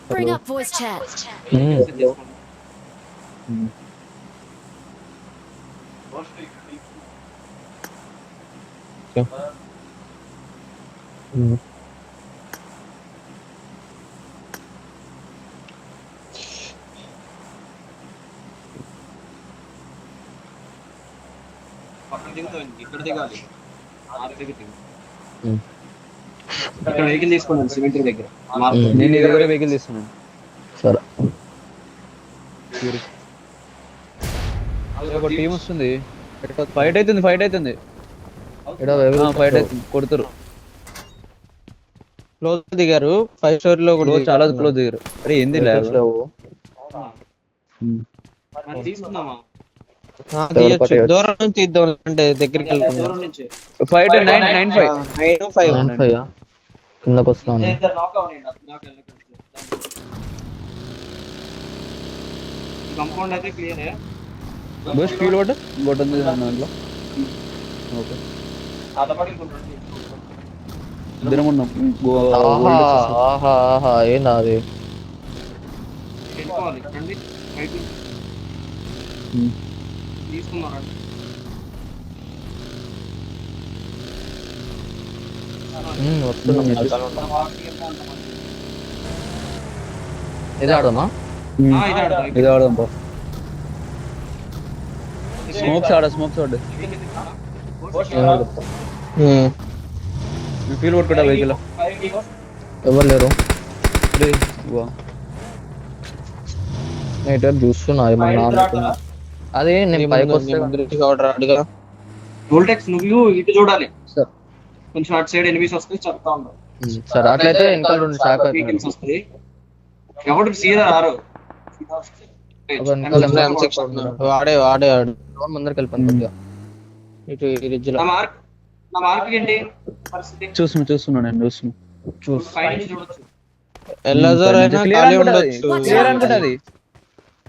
Bring up voice chat. ఇక్కడ దిగాలి. ఇక్కడ వెహికల్ తీసుకున్నాను సిమెంట్రీ దగ్గర. నేను నీ దగ్గర వెహికల్ తీసుకున్నాను. సరే ఒక టీం వస్తుంది. ఫైట్ అవుతుంది ఫైట్ అవుతుంది కొడుతురు. క్లోజ్ దిగారు 5 స్టోరీ లో కూడా చాలా క్లోజ్ దిగారు. అరే ఏంది తీసుకుందామా? తీయొచ్చు. దూరం నుంచి తీద్దాం అంటే దగ్గరికి వెళ్తున్నాం. దూరం నుంచి ఫైట్ 995 కిందకు వస్తున్నాను. ఇద్దరు knock అవ్వండి. నాకు వెళ్ళకండి. ఈ కంపౌండ్ అయితే క్లియర్. బస్ ఫీల్ వాట్ ఇంకోటి ఉంది దాంట్లో. ఓకే అదపడి ఇంకొండి. ఇద్దరం ఉన్నాం. ఆహా ఏందా అది? వెళ్ళిపోవాలి. రండి బయట తీసుకున్నారండి. వస్తున్నాం. ఇది ఆడమా? ఇది ఆడదాం పో. స్మోక్స్ ఆడ ఫీల్ కొట్టుకుంటా వెహికల్. ఎవరు లేరు. నేను చూస్తున్నా ఏమన్నా. అదే నేను పైకి వస్తే వోల్టెక్స్ నువ్వు ఇటు చూడాలి. కొంచెం అటు సైడ్ ఎనిమిస్ వస్తాయి చెప్తా ఉండవు. సరే అట్లయితే ఇంకా 2 షాక్ వీకెండ్స్ వస్తాయి. ఎవరు సీదా రారు. వాడే ముందరికి వెళ్ళిపోయింది. ఇటు రిడ్జ్ లో నా మార్క్ ఏంటి పరిస్థితి? చూస్తున్నా నేను పైన నుంచి చూడొచ్చు. ఎల్లజర్ అయినా ఖాళీ ఉండొచ్చు. క్లియర్ అనుకుంటది.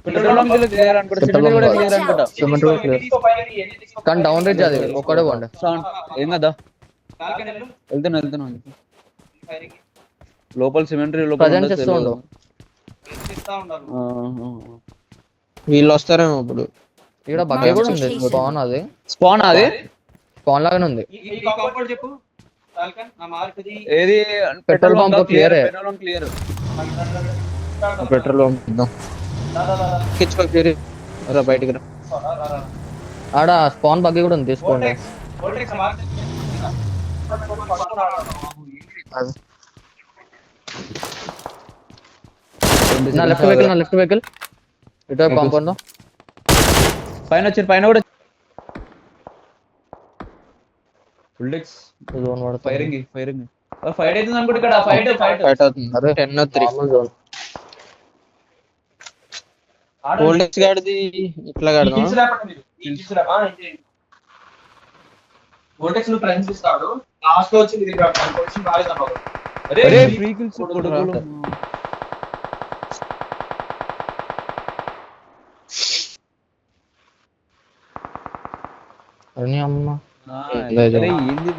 పెట్రోల్ బంక్ లో క్లియర్ అనుకుంటా. సిమెంట్ కూడా క్లియర్ అనుకుంటా. కానీ డౌన్ రేంజ్ అది ఒక్కడే పోండి. ఏం కదా వెళ్తున్నా లోపల సిమెంటరీ ప్రజెంట్ చేస్తూ ఉండు. వీళ్ళు వస్తారేమో ఇప్పుడు. ఇక్కడ బగ్గే కూడా ఉంది. స్పాన్ అది స్పాన్ లాగానే ఉంది. ఏది పెట్రోల్ బంక్ క్లియర్. పెట్రోల్ బయటికి ఆడ స్పాన్ బగ్గే కూడా ఉంది. తీసుకోండి. నా లెఫ్ట్ వెహికల్ ఇటు కాంపౌండ్ లో పైన వచ్చారు. పైన కూడా ఫైరింగ్ ఫైట్ అవుతుంది అనుకుంటే ఇక్కడ ఫైట్ అవుతుంది. 10-3 వోల్టెక్స్ గాడిది ఇట్లా గాడదాం. వోల్టెక్స్ నువ్వు ఫ్రెండ్స్ ఇస్తాడు. లాస్ట్ లో వచ్చి ఇది పొజిషన్ రాలేదన్న. అరే ఫ్రీ కిల్స్ కొడుకులు. అరే అమ్మ ఏంది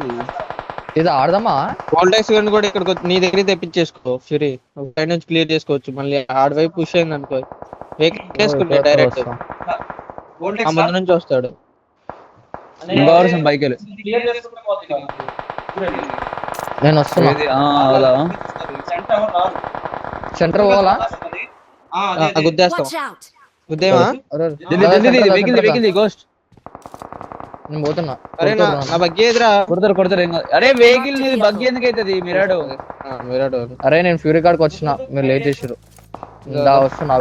ఇది ఆడదామా? వోల్టెక్స్ గాడిని కూడా ఇక్కడ నీ దగ్గర తెప్పించేసుకో. ఫ్యూరీ సైడ్ నుంచి క్లియర్ చేసుకోవచ్చు. మళ్ళీ ఆడ వైపు పుష్ అయింది అనుకో వేసుకుంటే డైరెక్ట్ ఆ ముందు నుంచి వస్తాడు. బైక్ నేను వస్తున్నా. సెంటర్ పోవాలా? గుద్దేస్తాం. గుద్దేమా? నేను పోతున్నా. అరే నా బగ్గి ఎదురా కొడతారు. అరే వెహికల్ బగ్గి ఎందుకు అవుతుంది? మిరాడో. అరే నేను ఫ్యూరీ కార్డ్కి వచ్చిన, మీరు లేట్ చేసారు. వస్తున్నా.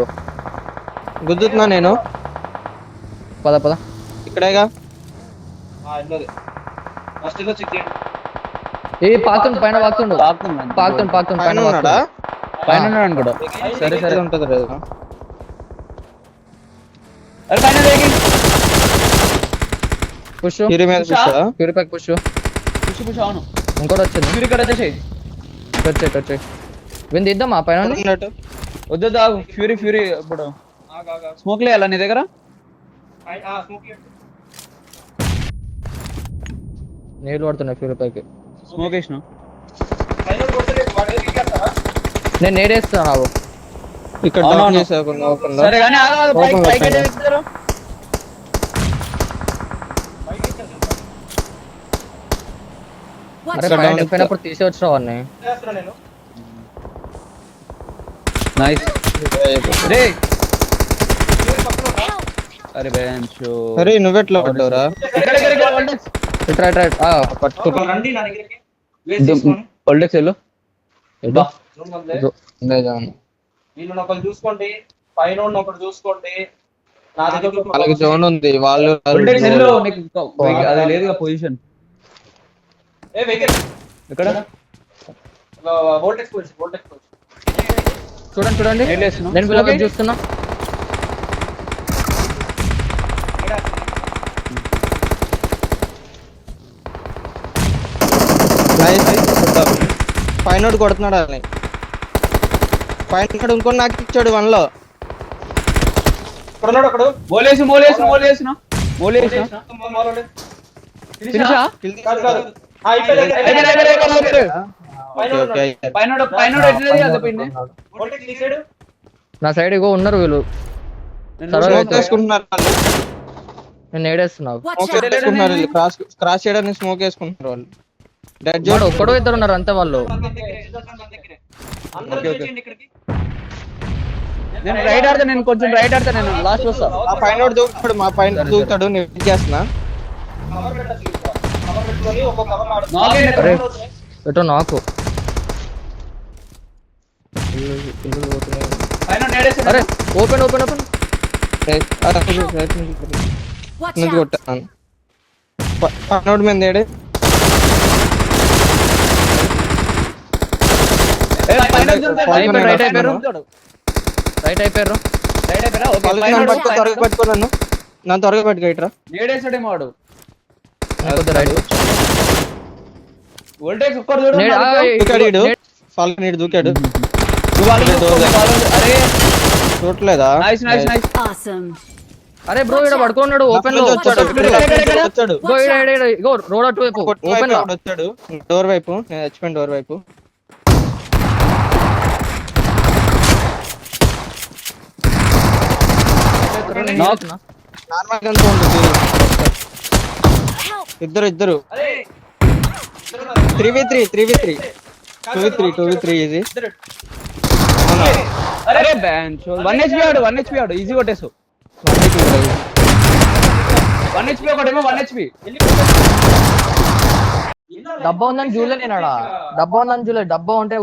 గుద్దుతున్నా నేను. పద ఇక్కడేగా. ఏ పాకుతుండు పైన పాకుతుండు పైన ఉన్నాడా? పైన అనుకోడా. సరే ఉంటది లేదు. అరే పైన వెహికల్ పుష్ ఫ్యూరీ మీద ఫ్యూరీ ప్యాక్ పుష్ అవును. ఇంకోటి వచ్చింది. ఫ్యూరీ ఇక్కడ వచ్చేసాయి. వచ్చే విన్ తీద్దామా పైన? వద్దు ఫ్యూరీ ఇప్పుడు స్మోక్ లేయాలా నీ దగ్గర? నీళ్ళు పడుతున్నాయి ఫ్యూరీ ప్యాక్. స్మోక్ వేసిన నేను నేడేస్తాను. ఇక్కడ అవునవును. డౌన్ చేసాకుండా ఓపెన్ లో సరే కానీ Open లో పైకి పైన. ఎక్కుతారు. అరే ఇక్కడ పైన down ఎక్కిపోయినప్పుడు తీసి వచ్చిన వాడిని. చేస్తున్నా నేను. నైస్ రే అరే బెంచో అరే నువ్వెట్లా పడ్డావురా? ఇక్కడ ఇక్కడ ఇక్కడ Voltex. ఇటు రైట్ రైట్ పట్టుకో. రండి నా దగ్గరికి. వేసి తీసుకోండి. Voltex వెళ్ళు ఇటు రూమ్ ముందే. ఇటు. వీళ్ళు ఒకరు చూసుకోండి, పైన ఉన్న ఒకరు చూసుకోండి. నా దగ్గర వాళ్ళకి జోన్ ఉంది. వాళ్ళు Voltex వెళ్ళు నీకు అది లేదుగా పొజిషన్ ఏ వెహికల్ ఇక్కడ వోల్టెక్స్ పొజిషన్, వోల్టెక్స్ పొజిషన్. చూడండి చూడండి నేను లేస్తున్నా. నేను పిల్లలు చూస్తున్నా. పైన కొడుతున్నాడు అని పైన ఇంకో నాకు ఇచ్చాడు 1 లో. ఇక్కడ ఉన్నాడు ఒకడు. మోలేసిన ఫినిషా కాదు కాదు. అయిపోయింది. పైన ఉన్నాడు. పైన ఎట్లా అదపోయింది వోల్టెక్స్ తీసాడు. నా సైడ్ ఇగో ఉన్నారు వీళ్ళు. సర్వైవ్ స్మోక్ అయితే వేసుకుంటున్నారు వాళ్ళు. నేను ఏడేస్తున్నా. స్మోక్ వేసుకుంటున్నారు వీళ్ళు. క్రాస్ చేయడానికి స్మోక్ వేసుకుంటున్నారు వాళ్ళు. డెడ్ వాడు జోన్ ఒక్కడో ఇద్దరు ఉన్నారు అంతే వాళ్ళు. అందరూ చేయండి ఇక్కడికి. నేను రైట్ ఆడతా నేను కొంచెం రైట్ ఆడతా నేను లాస్ట్ వస్తా మా పైన దూకుతాడు. మా పైన దూకుతాడు. నేను వెయిట్ చేస్తున్నా. కవర్ పెట్టాలి. కవర్ పెట్టుకొని ఒక్కొక్క కవర్ ఆడు. అరే ఇటు నాకు. పైన నేడేసాడు. అరే ఓపెన్ ఓపెన్ ఓపెన్. నుంచి కొట్టాను. పైనోడి మీద ఏడే. రైట్ అయిపోయారు రైట్ అయిపోయారు. త్వరగా పట్టుకో నన్ను. నన్ను త్వరగా పట్టుకో ఇట్రా. నేడేసాడేమో వాడు కొద్దిగా రైట్ వోల్టెక్స్ ఒక్కడు చూడు దూకాడు ఈడు. ఫాల్కన్ ఈడు దూకాడు. అరే చూడలేదా? Nice nice nice Awesome. అరే బ్రో ఇక్కడ పడుకున్నాడు ఓపెన్ లో. వచ్చాడు. వచ్చాడు. ఇగో ఇగో రోడ్ అటువైపు ఓపెన్ లో. వచ్చాడు డోర్ వైపు. నేను చచ్చిపోయిన డోర్ వైపు. నార్మల్ గన్ ఉంటుంది. ఇద్దరు 3v3 2v3 ఇది. అరే బెంచ్ 1 HP ఆడు ఈజీ కొట్టేసు 1 HP ఒకటేమో 1 HP డబ్బా ఉందని చూడలే నేను ఆడ. డబ్బా ఉందని చూడలే. డబ్బా ఉంటే